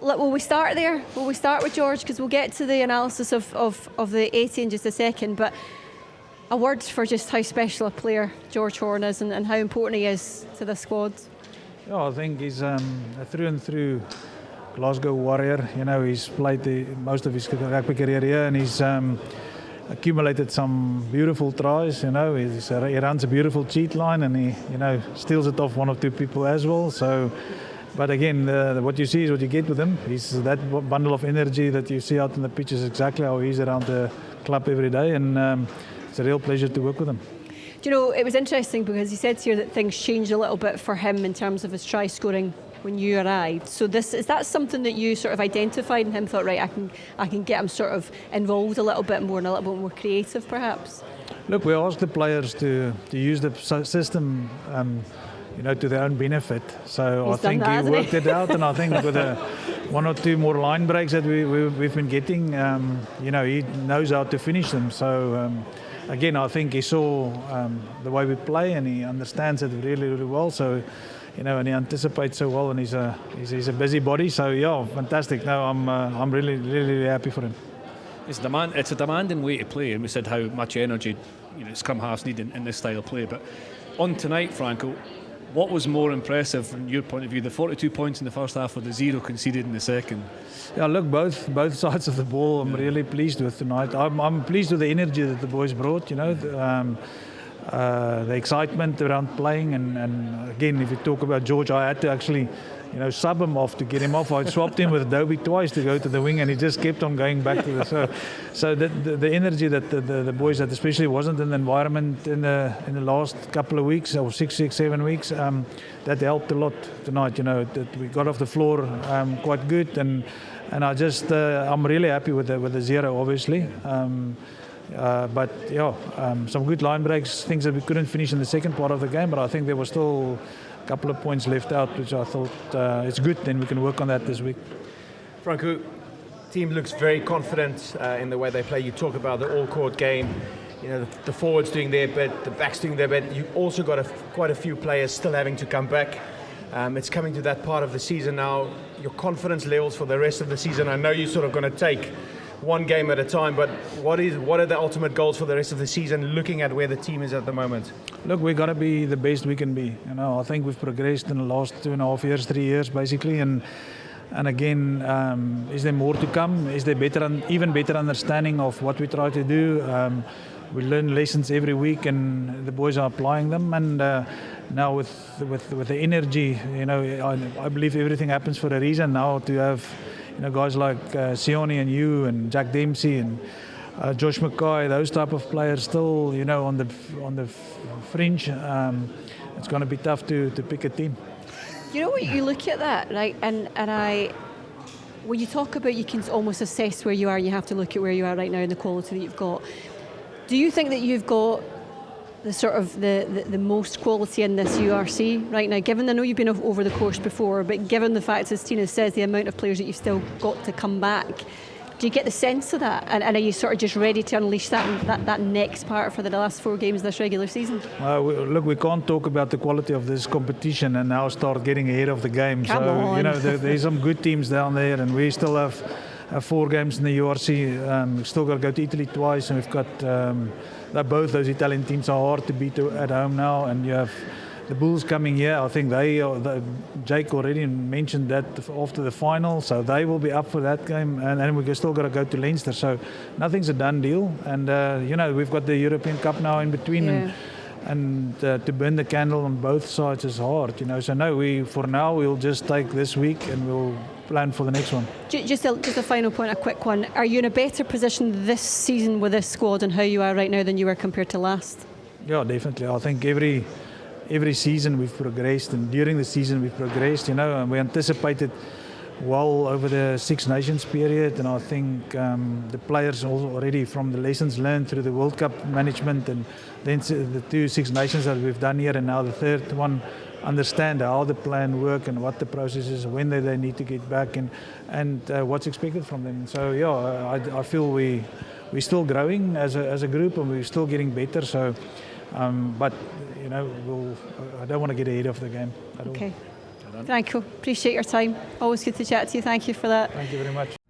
Will we start there? Will we start with George? Because we'll get to the analysis of the 80 in just a second. But a word for just how special a player George Horne is and how important he is to the squad. Yeah, I think he's a through and through Glasgow Warrior. You know, he's played most of his rugby career here, and he's accumulated some beautiful tries. You know, he runs a beautiful cheat line, and he, you know, steals it off one or two people as well. So. But again, what you see is what you get with him. He's that bundle of energy that you see out on the pitch is exactly how he's around the club every day, and it's a real pleasure to work with him. Do you know, it was interesting because he said here that things changed a little bit for him in terms of his try scoring when you arrived. So is that something that you sort of identified in him, thought, right, I can get him sort of involved a little bit more and a little bit more creative perhaps? Look, we asked the players to use the system you know, to their own benefit. So I think he worked it out, and I think with one or two more line breaks that we've been getting, you know, he knows how to finish them. So again, I think he saw the way we play, and he understands it really, really well. So, you know, and he anticipates so well, and he's a busy body. So yeah, fantastic. No, I'm really, really, really happy for him. It's a demanding way to play, and we said how much energy, you know, scrum halves need in this style of play. But on tonight, Franco, what was more impressive from your point of view? The 42 points in the first half or the 0 conceded in the second? Yeah, look, both sides of the ball I'm really pleased with tonight. I'm pleased with the energy that the boys brought, you know, the excitement around playing. And again, if you talk about George, I had to actually, you know, sub him off to get him off. I swapped him with Dobie twice to go to the wing, and he just kept on going back to the. So the energy that the boys had, especially wasn't in the environment in the last couple of weeks or 7 weeks. That helped a lot tonight. You know, that we got off the floor quite good, and I just I'm really happy with the 0, obviously. But yeah, some good line breaks, things that we couldn't finish in the second part of the game, but I think there was still a couple of points left out, which I thought it's good. Then we can work on that this week. Franco, team looks very confident in the way they play. You talk about the all-court game. You know, the forwards doing their bit, the backs doing their bit. You also got quite a few players still having to come back. It's coming to that part of the season now. Your confidence levels for the rest of the season. I know you're sort of going to take one game at a time, but what are the ultimate goals for the rest of the season, looking at where the team is at the moment? Look, we've got to be the best we can be. You know, I think we've progressed in the last 2.5 years, 3 years basically, and again, is there more to come? Is there even better understanding of what we try to do? We learn lessons every week, and the boys are applying them. And now with the energy, you know, I believe everything happens for a reason. Now to have, you know, guys like Sione and you and Jack Dempsey and Josh Mackay, those type of players still, you know, on the fringe. It's going to be tough to pick a team. You know what, you look at that, right? And when you talk about you can almost assess where you are, you have to look at where you are right now and the quality that you've got. Do you think that you've got the sort of the most quality in this URC right now, given, I know you've been over the course before, but given the fact, as Tina says, the amount of players that you've still got to come back, do you get the sense of that? And are you sort of just ready to unleash that next part for the last 4 games this regular season? Look, we can't talk about the quality of this competition and now start getting ahead of the game. Come on. You know, there's some good teams down there, and we still have 4 games in the URC. We've still got to go to Italy twice, and we've got both those Italian teams are hard to beat at home now, and you have the Bulls coming here. I think Jake already mentioned that after the final, so they will be up for that game, and we still got to go to Leinster. So nothing's a done deal, and you know, we've got the European Cup now in between, and to burn the candle on both sides is hard, you know. So no, for now we'll just take this week and we'll plan for the next one. Just a final point, a quick one. Are you in a better position this season with this squad and how you are right now than you were compared to last? Yeah, definitely. I think every season we've progressed, and during the season we've progressed, you know, and we anticipated well over the Six Nations period, and I think the players already, from the lessons learned through the World Cup management and then the 2 Six Nations that we've done here and now the 3rd one, understand how the plan work and what the process is, when they need to get back, and what's expected from them. So yeah, I feel we're still growing as a group, and we're still getting better. So, but you know, I don't want to get ahead of the game at all. Franco, appreciate your time. Always good to chat to you. Thank you for that. Thank you very much.